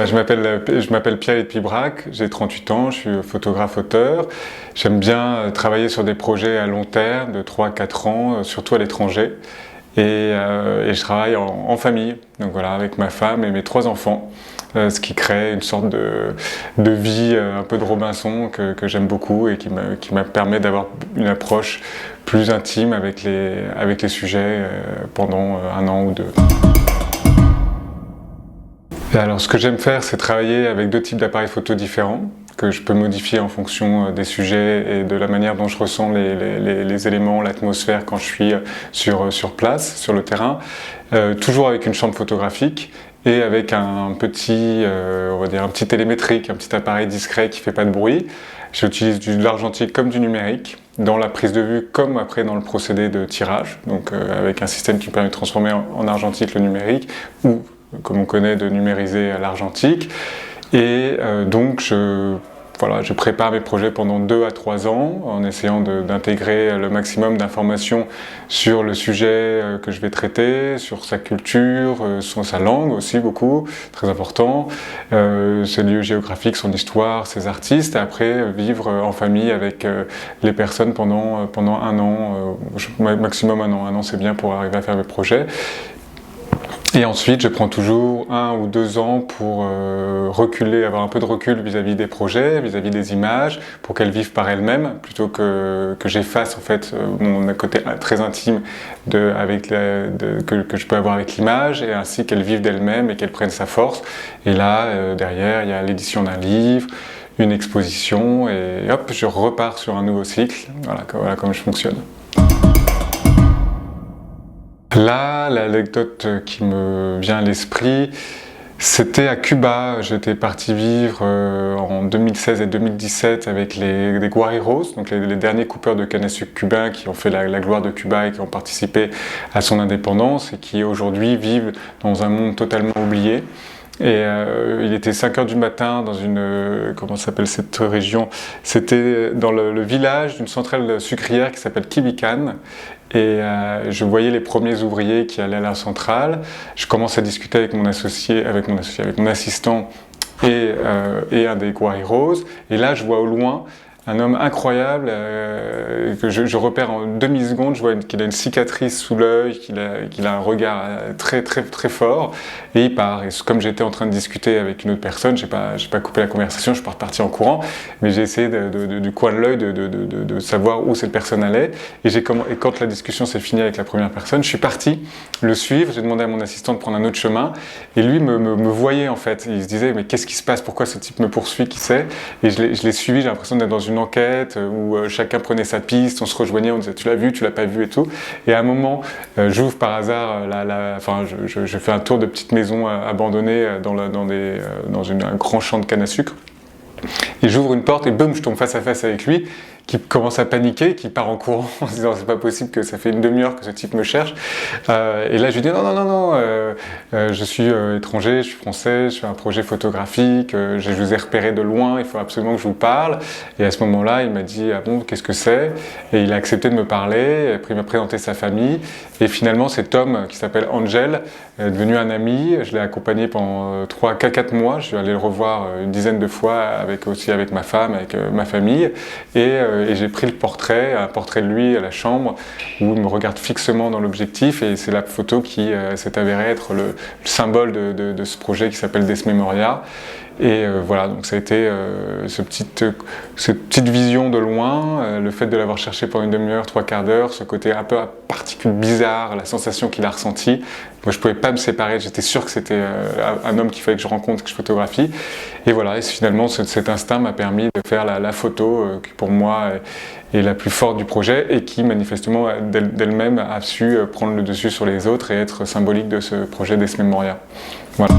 Je m'appelle Pierre Pibrac, j'ai 38 ans, je suis photographe-auteur. J'aime bien travailler sur des projets à long terme, de 3 à 4 ans, surtout à l'étranger. Et je travaille en famille, donc voilà, avec ma femme et mes 3 enfants, ce qui crée une sorte de vie un peu de Robinson que j'aime beaucoup et qui me permet d'avoir une approche plus intime avec les sujets pendant 1 an ou 2. Alors ce que j'aime faire, c'est travailler avec 2 types d'appareils photo différents, que je peux modifier en fonction des sujets et de la manière dont je ressens les éléments, l'atmosphère quand je suis sur place, sur le terrain. Toujours avec une chambre photographique et avec un petit télémétrique, un petit appareil discret qui ne fait pas de bruit. J'utilise de l'argentique comme du numérique, dans la prise de vue comme après dans le procédé de tirage, donc avec un système qui me permet de transformer en argentique le numérique, ou comme on connaît, de numériser à l'argentique. Et donc je prépare mes projets pendant 2 à 3 ans en essayant d'intégrer le maximum d'informations sur le sujet que je vais traiter, sur sa culture, sur sa langue aussi beaucoup, très important, ses lieux géographiques, son histoire, ses artistes, et après vivre en famille avec les personnes pendant 1 an, maximum 1 an. 1 an c'est bien pour arriver à faire mes projets. Et ensuite, je prends toujours 1 ou 2 ans pour reculer, avoir un peu de recul vis-à-vis des projets, vis-à-vis des images, pour qu'elles vivent par elles-mêmes, plutôt que j'efface en fait mon côté très intime que je peux avoir avec l'image, et ainsi qu'elles vivent d'elles-mêmes et qu'elles prennent sa force. Et là, derrière, il y a l'édition d'un livre, une exposition, et hop, je repars sur un nouveau cycle. Voilà comment je fonctionne. Là, l'anecdote qui me vient à l'esprit, c'était à Cuba. J'étais parti vivre en 2016 et 2017 avec les Guariros, donc les derniers coupeurs de canne à sucre cubains qui ont fait la gloire de Cuba et qui ont participé à son indépendance et qui aujourd'hui vivent dans un monde totalement oublié. Et il était 5 h du matin dans comment s'appelle cette région? C'était dans le village d'une centrale sucrière qui s'appelle Quibican. Et je voyais les premiers ouvriers qui allaient à la centrale. Je commence à discuter avec mon assistant et un des Guariros. Et là, je vois au loin un homme incroyable que je repère en demi-seconde. Je vois qu'il a une cicatrice sous l'œil, qu'il a un regard très fort, et il part. Et comme j'étais en train de discuter avec une autre personne, j'ai pas coupé la conversation, je suis reparti en courant, mais j'ai essayé du coin de l'œil de savoir où cette personne allait. Et quand la discussion s'est finie avec la première personne, je suis parti le suivre. J'ai demandé à mon assistant de prendre un autre chemin, et lui me voyait en fait. Il se disait mais qu'est-ce qui se passe, pourquoi ce type me poursuit, qui c'est? Et je l'ai suivi. J'ai l'impression d'être dans une enquête où chacun prenait sa piste, on se rejoignait, on disait tu l'as vu, tu l'as pas vu et tout. Et à un moment, j'ouvre par hasard, je fais un tour de petite maison abandonnée dans un grand champ de canne à sucre. Et j'ouvre une porte et boum, je tombe face à face avec lui, qui commence à paniquer, qui part en courant en se disant c'est pas possible que ça fait une demi-heure que ce type me cherche. Et là je lui dis non, je suis étranger, je suis français, je fais un projet photographique, je vous ai repéré de loin, il faut absolument que je vous parle. Et à ce moment-là il m'a dit ah bon, qu'est-ce que c'est? Et il a accepté de me parler, après il m'a présenté sa famille. Et finalement cet homme qui s'appelle Angel est devenu un ami. Je l'ai accompagné pendant 4 mois, je suis allé le revoir une dizaine de fois avec ma femme, avec ma famille. Et j'ai pris un portrait de lui à la chambre, où il me regarde fixement dans l'objectif, et c'est la photo qui s'est avérée être le symbole de ce projet qui s'appelle Desmemoria. Et voilà, donc ça a été cette petite vision de loin, le fait de l'avoir cherché pendant une demi-heure, 3/4 d'heure, ce côté un peu à particules bizarres, la sensation qu'il a ressentie. Moi je ne pouvais pas me séparer, j'étais sûr que c'était un homme qu'il fallait que je rencontre, que je photographie. Et voilà, et finalement cet instinct m'a permis de faire la photo qui pour moi est la plus forte du projet, et qui manifestement d'elle-même a su prendre le dessus sur les autres et être symbolique de ce projet Desmemoria. Voilà.